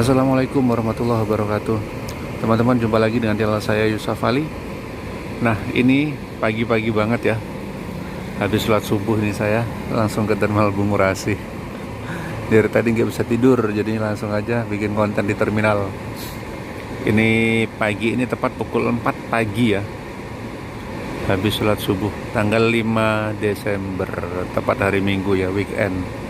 Assalamualaikum warahmatullahi wabarakatuh. Teman-teman, jumpa lagi dengan channel saya Yusuf Ali. Nah, ini pagi-pagi banget ya. Habis sholat subuh ini saya langsung ke Terminal Bungurasi. Dari tadi nggak bisa tidur, jadi langsung aja bikin konten di terminal. Ini pagi, ini tepat pukul 4 pagi ya. Habis sholat subuh, tanggal 5 Desember, tepat hari Minggu ya, weekend.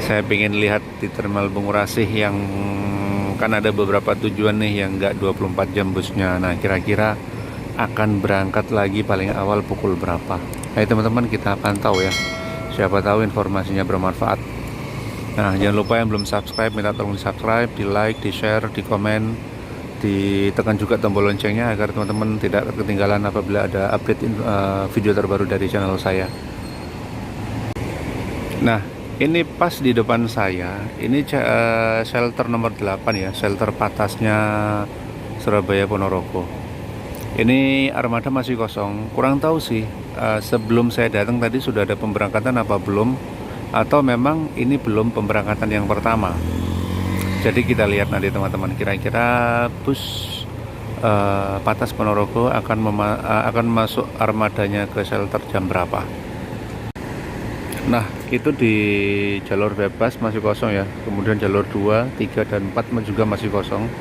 Saya pengen lihat di Terminal Bungurasi yang kan ada beberapa tujuan nih yang nggak 24 jam busnya. Nah, kira-kira akan berangkat lagi paling awal pukul berapa? Ayo teman-teman, kita pantau ya. Siapa tahu informasinya bermanfaat. Nah, jangan lupa yang belum subscribe, minta tolong di subscribe, di like, di share, di komen, ditekan juga tombol loncengnya agar teman-teman tidak ketinggalan apabila ada update video terbaru dari channel saya. Nah, ini pas di depan saya, ini shelter nomor 8 ya, shelter patasnya Surabaya Ponorogo. Ini armada masih kosong, kurang tahu sih sebelum saya datang tadi sudah ada pemberangkatan apa belum, atau memang ini belum pemberangkatan yang pertama. Jadi kita lihat nanti teman-teman, kira-kira bus Patas Ponorogo akan masuk armadanya ke shelter jam berapa. Nah, itu di jalur bebas masih kosong ya. Kemudian jalur 2, 3, dan 4 juga masih kosong.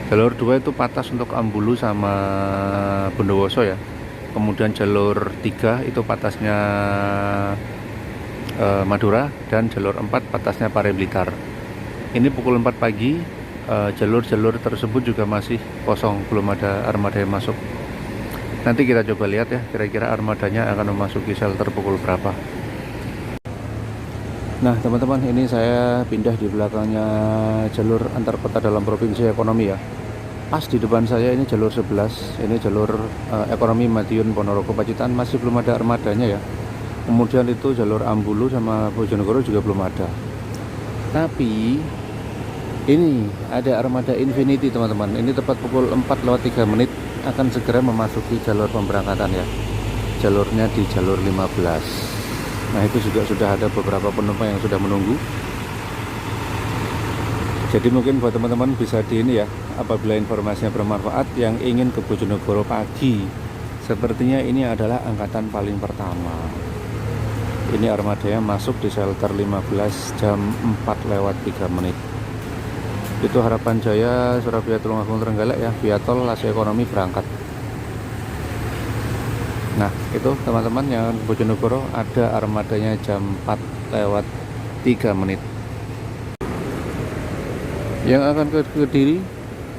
Jalur 2 itu Patas untuk Ambulu sama Bondowoso ya. Kemudian jalur 3 itu patasnya Madura, dan jalur 4 patasnya Pare Blitar. Ini pukul 4 pagi, jalur-jalur tersebut juga masih kosong, belum ada armada yang masuk. Nanti kita coba lihat ya, kira-kira armadanya akan memasuki shelter pukul berapa. Nah teman-teman, ini saya pindah di belakangnya jalur antar kota dalam provinsi ekonomi ya. Pas di depan saya ini jalur 11, ini jalur ekonomi Madiun Ponorogo Pacitan, masih belum ada armadanya ya. Kemudian itu jalur Ambulu sama Bojonegoro juga belum ada. Tapi ini ada armada Infinity teman-teman. Ini tepat pukul 4:03 akan segera memasuki jalur pemberangkatan ya. Jalurnya di jalur 15. Nah, itu juga sudah ada beberapa penumpang yang sudah menunggu. Jadi mungkin buat teman-teman bisa di ini ya, apabila informasinya bermanfaat yang ingin ke Bojonegoro pagi, sepertinya ini adalah angkatan paling pertama. Ini armadanya masuk di shelter 15 jam 4:03. Itu Harapan Jaya Surabaya Tulungagung Trenggalek ya, via tol Lase Ekonomi berangkat. Nah, itu teman-teman yang Bojonegoro ada armadanya jam 4:03. Yang akan ke Kediri,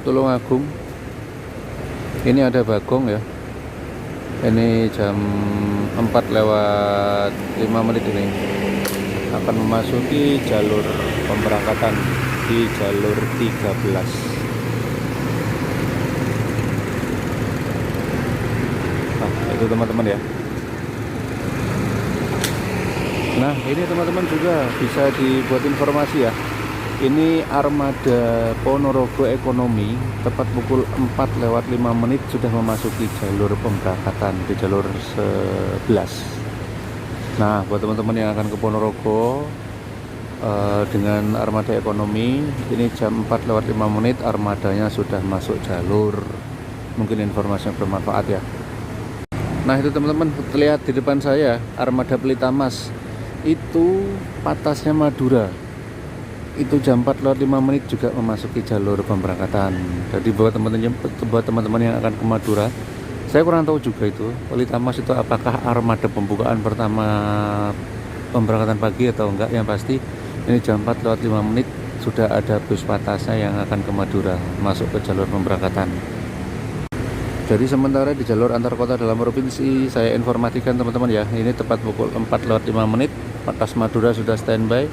Tulungagung, ini ada Bagong ya. Ini jam 4:05 ini akan memasuki jalur pemberangkatan di jalur 13. Itu teman-teman ya. Nah, ini teman-teman juga bisa dibuat informasi ya. Ini armada Ponorogo Ekonomi tepat pukul 4:05 sudah memasuki jalur pemberangkatan di jalur 11. Nah, buat teman-teman yang akan ke Ponorogo dengan armada ekonomi, ini jam 4:05 armadanya sudah masuk jalur. Mungkin informasi yang bermanfaat ya. Nah, itu teman-teman, terlihat di depan saya armada Pelita Mas. Itu patasnya Madura. Itu jam 4:05 juga memasuki jalur pemberangkatan. Jadi buat teman-teman yang akan ke Madura, saya kurang tahu juga itu Pelita Mas itu apakah armada pembukaan pertama pemberangkatan pagi atau enggak. Yang pasti ini jam 4:05 sudah ada bus patasnya yang akan ke Madura masuk ke jalur pemberangkatan. Jadi sementara di jalur antar kota dalam provinsi saya informasikan teman-teman ya, ini tepat pukul 4:05 patas Madura sudah standby,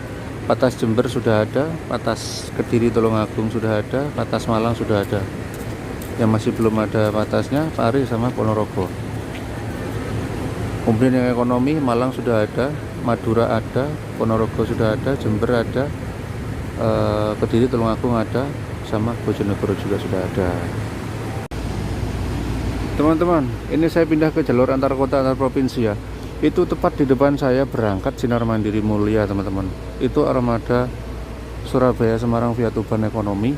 patas Jember sudah ada, patas Kediri Tulungagung sudah ada, patas Malang sudah ada. Yang masih belum ada patasnya Pare sama Ponorogo. Kemudian yang ekonomi Malang sudah ada, Madura ada, Ponorogo sudah ada, Jember ada, Kediri Tulungagung ada, sama Bojonegoro juga sudah ada. Teman-teman, ini saya pindah ke jalur antar kota antar provinsi ya. Itu tepat di depan saya berangkat Sinar Mandiri Mulia teman-teman. Itu armada Surabaya Semarang via Tuban Ekonomi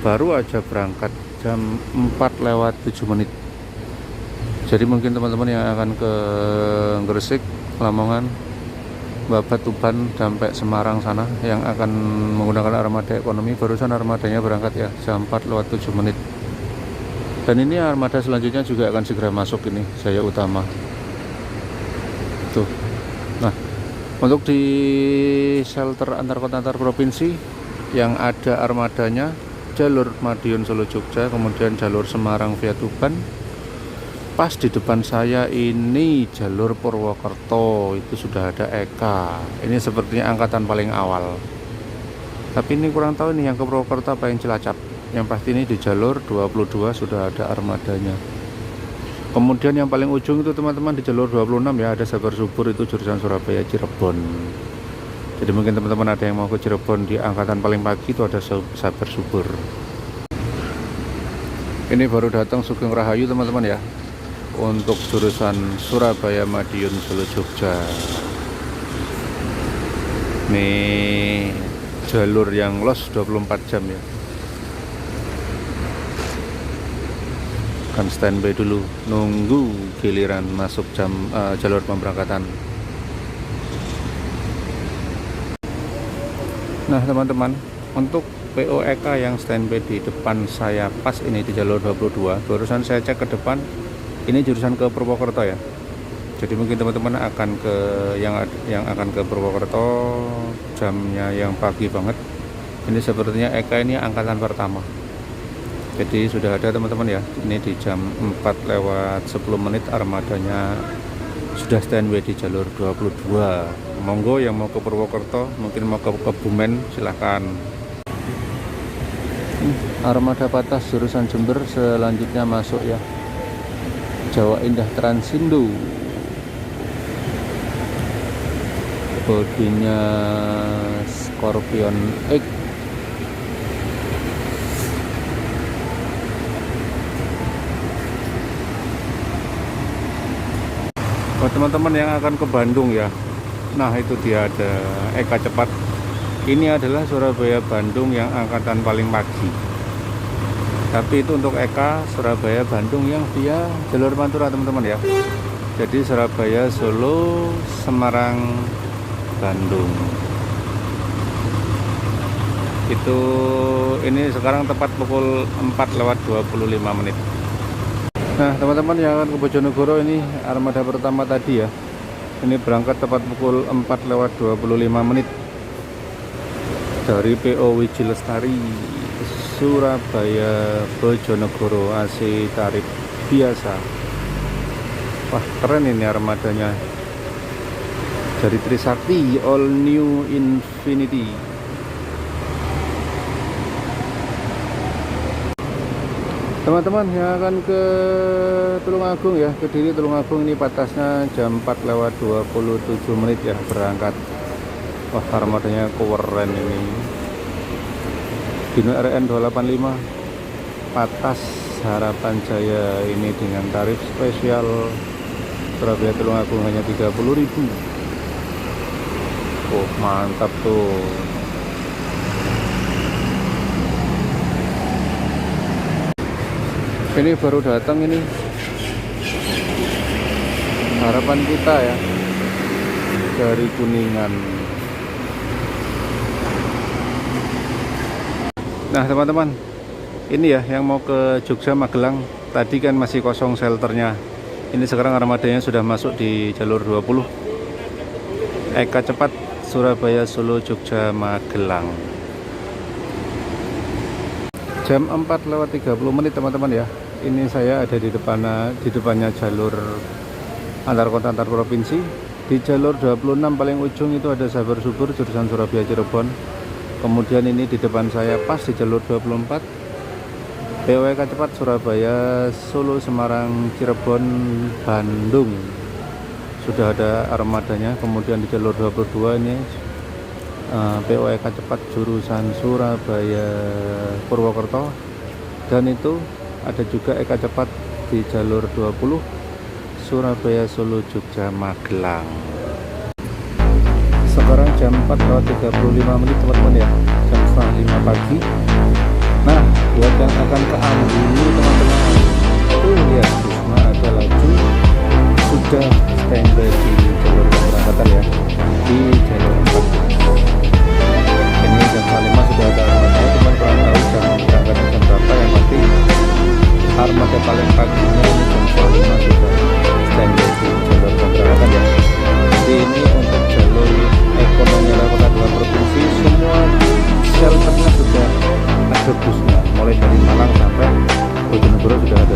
baru aja berangkat jam 4:07. Jadi mungkin teman-teman yang akan ke Gresik, Lamongan, Babat, Tuban sampai Semarang sana yang akan menggunakan armada ekonomi, barusan armadanya berangkat ya jam 4:07. Dan ini armada selanjutnya juga akan segera masuk, ini Jaya Utama tuh. Nah, untuk di shelter antar kota antar provinsi yang ada armadanya jalur Madiun Solo Jogja, kemudian jalur Semarang via Tuban. Pas di depan saya ini jalur Purwokerto, itu sudah ada Eka. Ini sepertinya angkatan paling awal. Tapi ini kurang tahu nih yang ke Purwokerto apa yang Cilacap. Yang pasti ini di jalur 22 sudah ada armadanya. Kemudian yang paling ujung itu teman-teman di jalur 26 ya, ada Sabar Subur, itu jurusan Surabaya Cirebon. Jadi mungkin teman-teman ada yang mau ke Cirebon di angkatan paling pagi itu ada Sabar Subur. Ini baru datang Sugeng Rahayu teman-teman ya, untuk jurusan Surabaya Madiun Solo Jogja. Nih jalur yang los 24 jam ya. Kan standby dulu nunggu giliran masuk jalur pemberangkatan. Nah teman-teman, untuk POEK yang standby di depan saya pas ini di jalur 22, barusan saya cek ke depan, ini jurusan ke Purwokerto ya. Jadi mungkin teman-teman akan ke yang akan ke Purwokerto jamnya yang pagi banget. Ini sepertinya Eka ini angkatan pertama. Jadi sudah ada teman-teman ya. Ini di jam 4:10 armadanya sudah standby di jalur 22. Monggo yang mau ke Purwokerto, mungkin mau ke Kebumen, silahkan. Armada Patas jurusan Jember selanjutnya masuk ya. Jawa Indah Transindo, bodinya Scorpion X. Buat teman-teman yang akan ke Bandung ya, nah itu dia ada Eka Cepat. Ini adalah Surabaya Bandung yang angkatan paling pagi. Tapi itu untuk Eka Surabaya Bandung yang via jalur Pantura teman-teman ya. Jadi Surabaya Solo Semarang Bandung. Itu ini sekarang tepat pukul 4:25. Nah teman-teman yang akan ke Bojonegoro, ini armada pertama tadi ya. Ini berangkat tepat pukul 4:25 dari PO Wiji Lestari Surabaya Bojonegoro, AC tarif biasa. Wah keren ini armadanya dari Trisakti All New Infinity. Teman-teman yang akan ke Tulungagung ya, Kediri Tulungagung, ini patasnya jam 4:27 ya berangkat. Wah armadanya keren ini. Dino RN 285 Patas Harapan Jaya, ini dengan tarif spesial Surabaya Tulungagung hanya 30.000. Oh mantap tuh. Ini baru datang ini Harapan Kita ya, dari Kuningan. Nah teman-teman, ini ya yang mau ke Jogja Magelang, tadi kan masih kosong shelternya. Ini sekarang armadanya sudah masuk di jalur 20. Eka Cepat Surabaya Solo Jogja Magelang. Jam 4:30 teman-teman ya. Ini saya ada di depannya jalur antar kota antar provinsi. Di jalur 26 paling ujung itu ada Sabar Subur jurusan Surabaya Cirebon. Kemudian ini di depan saya pas di jalur 24 POEK Cepat Surabaya Solo Semarang Cirebon Bandung. Sudah ada armadanya. Kemudian di jalur 22 ini POEK Cepat jurusan Surabaya Purwokerto. Dan itu ada juga Eka Cepat di jalur 20 Surabaya Solo Jogja Magelang. Sekarang jam 4:35 teman-teman ya, jam setengah 5 pagi. Nah, buat yang akan ke Ambulu teman-teman, tuh lihat Bisma ada laju sudah standby di jalur keberangkatan ya, di jalur 4. Ini jam setengah 5 sudah ada armada, cuman kurang tahu jam berangkatnya jam berapa. Yang pasti armada paling paginya ini jam setengah 5 sudah standby di jalur keberangkatan ya. Jadi ini untuk jalur ekonomi level 2 provinsi, semua shelternya sudah ada busnya, mulai dari Malang sampai Bojonegoro sudah ada